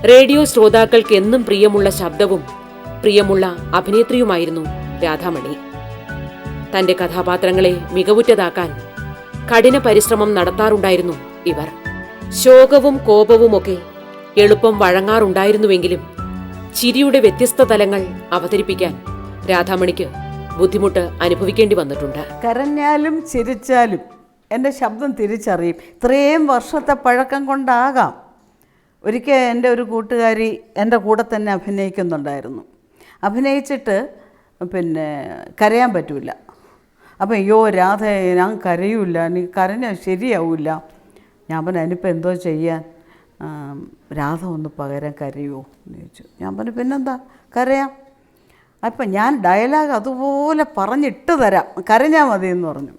Radio ശ്രോതാക്കൾക്ക് എന്നും പ്രിയമുള്ള ശബ്ദവും പ്രിയമുള്ള അഭിനേത്രിയുമായിരുന്നു രാധാമണി. തന്റെ കഥാപാത്രങ്ങളെ മികവുറ്റതാക്കാൻ കഠിന പരിശ്രമം നടത്താറുണ്ടായിരുന്നു ഇവർ. ശോകവും കോപവുമൊക്കെ എളുപ്പം വഴങ്ങാറുണ്ടായിരുന്നുവെങ്കിലും ചിരിയുടെ വ്യത്യസ്ത തലങ്ങൾ അവതരിപ്പിക്കാൻ രാധാമണിക്ക് ബുദ്ധിമുട്ട് അനുഭവിക്കേണ്ടി വന്നിട്ടുണ്ട്. കരഞ്ഞാലും ചിരിച്ചാലും എൻ്റെ ശബ്ദം തിരിച്ചറിയും. ഇത്രയും വർഷത്തെ പഴക്കം കൊണ്ടാകാം. ഒരിക്കൽ എൻ്റെ ഒരു കൂട്ടുകാരി എൻ്റെ കൂടെ തന്നെ അഭിനയിക്കുന്നുണ്ടായിരുന്നു. അഭിനയിച്ചിട്ട് കരയാൻ പറ്റില്ല. അപ്പം അയ്യോ രാധ, ഞാൻ കരയൂല, എനിക്ക് കരഞ്ഞാൽ ശരിയാവില്ല. ഞാൻ പറഞ്ഞു അതിനിപ്പോൾ എന്തോ ചെയ്യാൻ, രാധ ഒന്ന് പകരം കരയുമോ എന്ന് ചോദിച്ചു. ഞാൻ പറഞ്ഞു പിന്നെന്താ, കരയാം. അപ്പം ഞാൻ ഡയലോഗ് അതുപോലെ പറഞ്ഞിട്ട് തരാം, കരഞ്ഞാൽ മതി എന്ന് പറഞ്ഞു.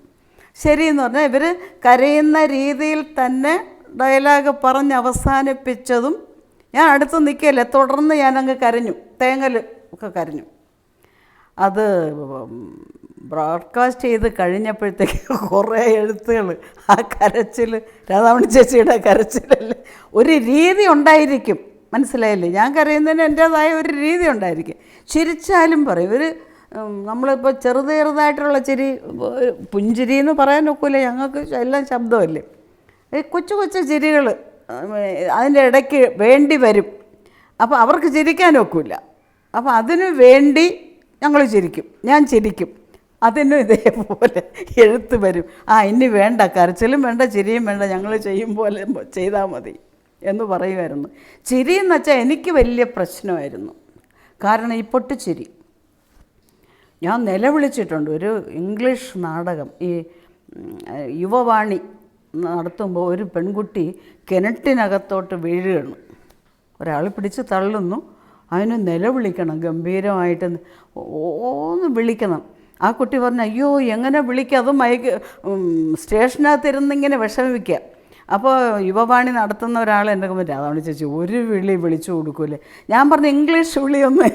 ശരിയെന്ന് പറഞ്ഞാൽ ഇവർ കരയുന്ന രീതിയിൽ തന്നെ ഡയലോഗ് പറഞ്ഞ് അവസാനിപ്പിച്ചതും ഞാൻ അടുത്ത് നിൽക്കല്ലേ, തുടർന്ന് ഞാനങ്ങ് കരഞ്ഞു, തേങ്ങൽ ഒക്കെ കരഞ്ഞു. അത് ബ്രോഡ്കാസ്റ്റ് ചെയ്ത് കഴിഞ്ഞപ്പോഴത്തേക്ക് കുറേ എഴുത്തുകൾ ആ കരച്ചിൽ, രാധാമണി ചേച്ചിയുടെ കരച്ചിലല്ലേ, ഒരു രീതി ഉണ്ടായിരിക്കും, മനസ്സിലായില്ലേ? ഞാൻ കരയുന്നതിന് എൻ്റേതായ ഒരു രീതി ഉണ്ടായിരിക്കും. ചിരിച്ചാലും പറയും ഇവർ, നമ്മളിപ്പോൾ ചെറുതായിട്ടുള്ള ചിരി, പുഞ്ചിരി എന്ന് പറയാൻ ഒക്കില്ല, ഞങ്ങൾക്ക് എല്ലാം ശബ്ദമല്ലേ. കൊച്ചു കൊച്ചു ചിരികൾ അതിൻ്റെ ഇടയ്ക്ക് വേണ്ടി വരും. അപ്പോൾ അവർക്ക് ചിരിക്കാൻ ഒക്കില്ല. അപ്പോൾ അതിനു വേണ്ടി ഞങ്ങൾ ചിരിക്കും, ഞാൻ ചിരിക്കും. അതിനും ഇതേപോലെ എഴുത്ത് വരും. ഇനി വേണ്ട, കരച്ചിലും വേണ്ട, ചിരിയും വേണ്ട, ഞങ്ങൾ ചെയ്യും പോലെ ചെയ്താൽ മതി എന്ന് പറയുമായിരുന്നു. ചിരി എന്ന് വെച്ചാൽ എനിക്ക് വലിയ പ്രശ്നമായിരുന്നു. കാരണം ഈ പൊട്ടിച്ചിരി ഞാൻ നിലവിളിച്ചിട്ടുണ്ട്. ഒരു ഇംഗ്ലീഷ് നാടകം ഈ യുവവാണി നടത്തുമ്പോൾ ഒരു പെൺകുട്ടി കിണറ്റിനകത്തോട്ട് വീഴുകയാണ്. ഒരാൾ പിടിച്ച് തള്ളുന്നു, അതിന് നിലവിളിക്കണം, ഗംഭീരമായിട്ട് ഒന്ന് വിളിക്കണം. ആ കുട്ടി പറഞ്ഞു അയ്യോ എങ്ങനെ വിളിക്കുക, അതും സ്റ്റേഷനകത്തിരുന്നിങ്ങനെ വിഷമിക്കുക. അപ്പോൾ യുവവാണി നടത്തുന്ന ഒരാൾ എൻ്റെ കമ്പനി, അതാണ് ചേച്ചി ഒരു വിളി വിളിച്ചു കൊടുക്കൂലേ. ഞാൻ പറഞ്ഞു ഇംഗ്ലീഷ് വിളിയൊന്നും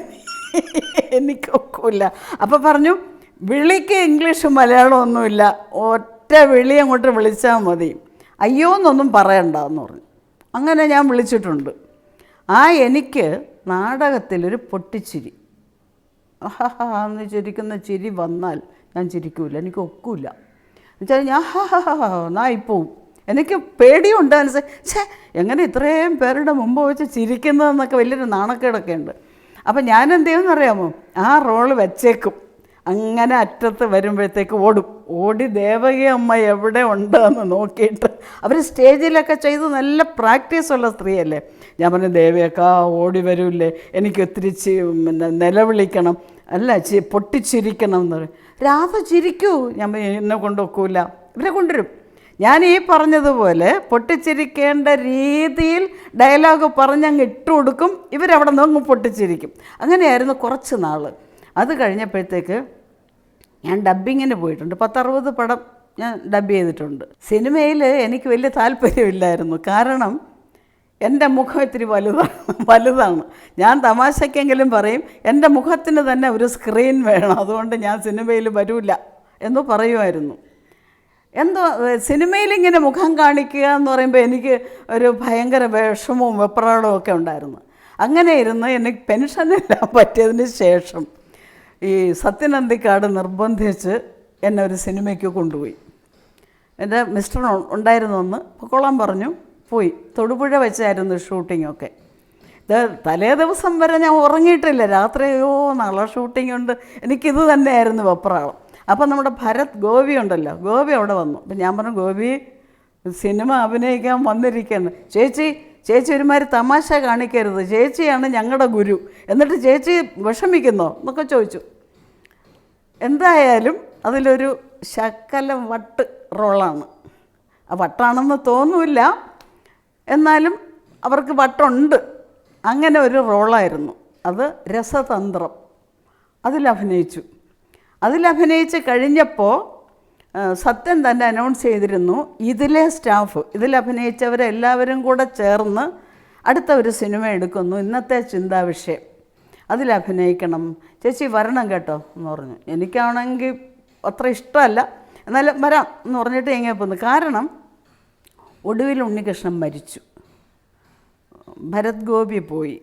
എനിക്കൊക്കില്ല. അപ്പോൾ പറഞ്ഞു വിളിക്ക് ഇംഗ്ലീഷ് മലയാളം ഒന്നുമില്ല, ഒറ്റ വിളി അങ്ങോട്ട് വിളിച്ചാൽ മതി, അയ്യോ എന്നൊന്നും പറയണ്ട എന്ന് പറഞ്ഞു. അങ്ങനെ ഞാൻ വിളിച്ചിട്ടുണ്ട്. എനിക്ക് നാടകത്തിലൊരു പൊട്ടിച്ചിരി, എന്ന് ചിരിക്കുന്ന ചിരി വന്നാൽ ഞാൻ ചിരിക്കൂല, എനിക്ക് ഒക്കില്ല. എന്നുവെച്ചാൽ ഞാൻ നായിപ്പോവും. എനിക്ക് പേടിയുണ്ട്. എങ്ങനെ ഇത്രയും പേരുടെ മുമ്പ് വെച്ച് ചിരിക്കുന്നതെന്നൊക്കെ വലിയൊരു നാണക്കേടൊക്കെ ഉണ്ട്. അപ്പം ഞാൻ എന്ത് ചെയ്യുമെന്ന് അറിയാമോ, ആ റോള് വെച്ചേക്കും. അങ്ങനെ അറ്റത്ത് വരുമ്പോഴത്തേക്ക് ഓടി ദേവകി അമ്മ എവിടെ ഉണ്ടെന്ന് നോക്കിയിട്ട്, അവർ സ്റ്റേജിലൊക്കെ ചെയ്ത് നല്ല പ്രാക്ടീസുള്ള സ്ത്രീയല്ലേ. ഞാൻ പറഞ്ഞു ദേവിയൊക്കെ ഓടി വരൂല്ലേ, എനിക്ക് ഒത്തിരി നിലവിളിക്കണം, അല്ല പൊട്ടിച്ചിരിക്കണം എന്ന് പറയും. രാധ ചിരിക്കൂ. ഞാൻ എന്നെ കൊണ്ടുവെക്കൂല, ഇവരെ കൊണ്ടുവരും. ഞാൻ ഈ പറഞ്ഞതുപോലെ പൊട്ടിച്ചിരിക്കേണ്ട രീതിയിൽ ഡയലോഗ് പറഞ്ഞങ്ങ് ഇട്ട് കൊടുക്കും, ഇവരവിടെ നിന്ന് പൊട്ടിച്ചിരിക്കും. അങ്ങനെയായിരുന്നു കുറച്ച് നാൾ. അത് കഴിഞ്ഞപ്പോഴത്തേക്ക് ഞാൻ ഡബ്ബിങ്ങിന് പോയിട്ടുണ്ട്. 10-60 പടം ഞാൻ ഡബ് ചെയ്തിട്ടുണ്ട്. സിനിമയിൽ എനിക്ക് വലിയ താല്പര്യമില്ലായിരുന്നു. കാരണം എൻ്റെ മുഖം ഇത്തിരി വലുതാണ്. ഞാൻ തമാശക്കെങ്കിലും പറയും എൻ്റെ മുഖത്തിന് തന്നെ ഒരു സ്ക്രീൻ വേണം, അതുകൊണ്ട് ഞാൻ സിനിമയിൽ വരില്ല എന്ന് പറയുമായിരുന്നു. എന്തോ സിനിമയിലിങ്ങനെ മുഖം കാണിക്കുക എന്ന് പറയുമ്പോൾ എനിക്ക് ഒരു ഭയങ്കര വിഷമവും വെപ്രാളവും ഒക്കെ ഉണ്ടായിരുന്നു. അങ്ങനെ ഇരുന്ന് എനിക്ക് പെൻഷനെല്ലാം പറ്റിയതിന് ശേഷം ഈ സത്യനന്ദിക്കാട് നിർബന്ധിച്ച് എന്നെ ഒരു സിനിമയ്ക്ക് കൊണ്ടുപോയി. എൻ്റെ മിസ്റ്റർ ഉണ്ടായിരുന്നു, ഒന്ന് പൊക്കോളാൻ പറഞ്ഞു. പോയി. തൊടുപുഴ വെച്ചായിരുന്നു ഷൂട്ടിങ്ങൊക്കെ. തലേ ദിവസം വരെ ഞാൻ ഉറങ്ങിയിട്ടില്ല. രാത്രിയോ നാളെ ഷൂട്ടിംഗ് ഉണ്ട്, എനിക്കിത് തന്നെയായിരുന്നു വെപ്രാളം. അപ്പം നമ്മുടെ ഭരത് ഗോപി ഉണ്ടല്ലോ, ഗോപി അവിടെ വന്നു. അപ്പം ഞാൻ പറഞ്ഞു ഗോപി സിനിമ അഭിനയിക്കാൻ വന്നിരിക്കുകയാണ്. ചേച്ചി ഒരുമാതിരി തമാശ കാണിക്കരുത്, ചേച്ചിയാണ് ഞങ്ങളുടെ ഗുരു, എന്നിട്ട് ചേച്ചി വിഷമിക്കുന്നോ എന്നൊക്കെ ചോദിച്ചു. എന്തായാലും അതിലൊരു ശകലം വട്ട് റോളാണ്. ആ വട്ടാണെന്ന് തോന്നില്ല, എന്നാലും അവർക്ക് വട്ടുണ്ട്. അങ്ങനെ ഒരു റോളായിരുന്നു അത്. രസതന്ത്രം അതിലഭിനയിച്ച് കഴിഞ്ഞപ്പോൾ സത്യൻ തന്നെ അനൗൺസ് ചെയ്തിരുന്നു, ഇതിലെ സ്റ്റാഫ്, ഇതിലഭിനയിച്ചവരെല്ലാവരും കൂടെ ചേർന്ന് അടുത്ത ഒരു സിനിമ എടുക്കുന്നു, ഇന്നത്തെ ചിന്താവിഷയം, അതിലഭിനയിക്കണം, ചേച്ചി വരണം കേട്ടോ എന്ന് പറഞ്ഞു. എനിക്കാണെങ്കിൽ അത്ര ഇഷ്ടമല്ല, എന്നാലും വരാം എന്ന് പറഞ്ഞിട്ട് എങ്ങനെ പോന്നു. കാരണം ഒടുവിൽ ഉണ്ണികൃഷ്ണൻ മരിച്ചു. ഭരത് ഗോപി പോയി,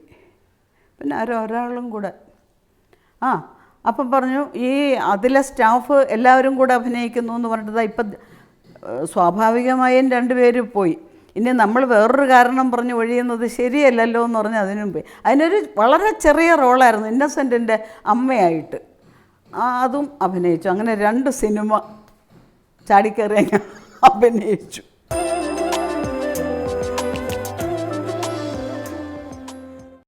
പിന്നെ ഒരാളും കൂടെ അപ്പം പറഞ്ഞു ഈ അതിലെ സ്റ്റാഫ് എല്ലാവരും കൂടെ അഭിനയിക്കുന്നു എന്ന് പറഞ്ഞിട്ട് ഇപ്പം സ്വാഭാവികമായും 2 പേര് പോയി. ഇനി നമ്മൾ വേറൊരു കാരണം പറഞ്ഞ് ഒഴിയുന്നത് ശരിയല്ലല്ലോ എന്ന് പറഞ്ഞ് അതിനും പോയി. അതിനൊരു വളരെ ചെറിയ റോളായിരുന്നു, ഇന്നസെൻറ്റിൻ്റെ അമ്മയായിട്ട്. അതും അഭിനയിച്ചു. അങ്ങനെ 2 സിനിമ ചാടിക്കയറി അഭിനയിച്ചു.